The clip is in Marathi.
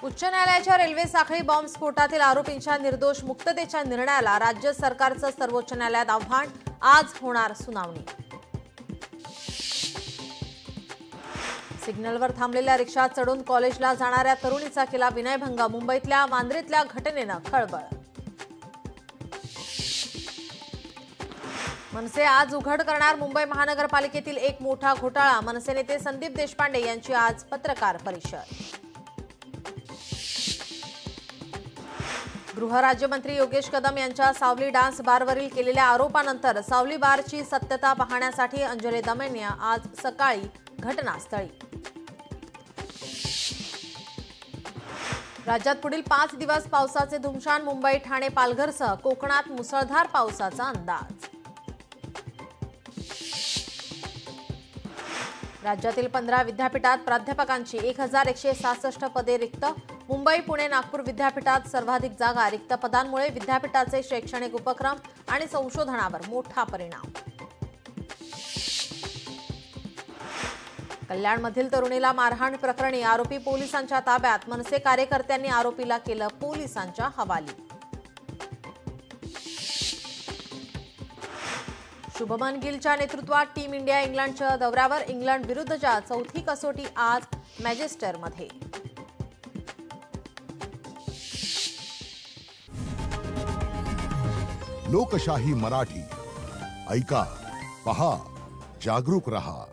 उच्च न्यायालयाच्या रेल्वे साखळी बॉम्ब स्फोटातील आरोपींच्या निर्दोष मुक्ततेच्या निर्णयाला राज्य सरकारचं सर्वोच्च न्यायालयात आव्हान, आज होणार सुनावणी। सिग्नलवर थांबलेल्या रिक्षात चढून कॉलेजला जाणाऱ्या तरुणीचा केला विनयभंग, मुंबईतल्या वांद्रेतल्या घटनेनं खळबळ। मनसे आज उघड करणार मुंबई महानगरपालिकेतील एक मोठा घोटाळा, मनसे नेते संदीप देशपांडे यांची आज पत्रकार परिषद। गृहराज्यमंत्री योगेश कदम यांच्या सावली डान्स बारवरील केलेल्या आरोपानंतर सावली बारची सत्यता पाहण्यासाठी अंजली दमेनिया आज सकाळी घटनास्थळी। राज्यात पुढील 5 दिवस पावसाचे धुमशान, मुंबई, ठाणे, पालघरसह कोकणात मुसळधार पावसाचा अंदाज। राज्यातील 15 विद्यापीठात प्राध्यापकांची 1166 पदे रिक्त, मुंबई, पुणे, नागपूर विद्यापीठात सर्वाधिक जागा रिक्त पदांमुळे विद्यापीठाचे शैक्षणिक उपक्रम आणि संशोधनावर मोठा परिणाम। कल्याणमधील तरुणीला मारहाण प्रकरणी आरोपी पोलिसांच्या ताब्यात, मनसे कार्यकर्त्यांनी आरोपीला केलं पोलिसांच्या हवाली। शुभमन गिलच्या नेतृत्वात टीम इंडिया इंग्लंडच्या दौऱ्यावर, इंग्लंड विरुद्धच्या चौथी कसोटी आज मॅचेस्टरमध्ये। लोकशाही मराठी ऐका, पहा, जागरूक रहा।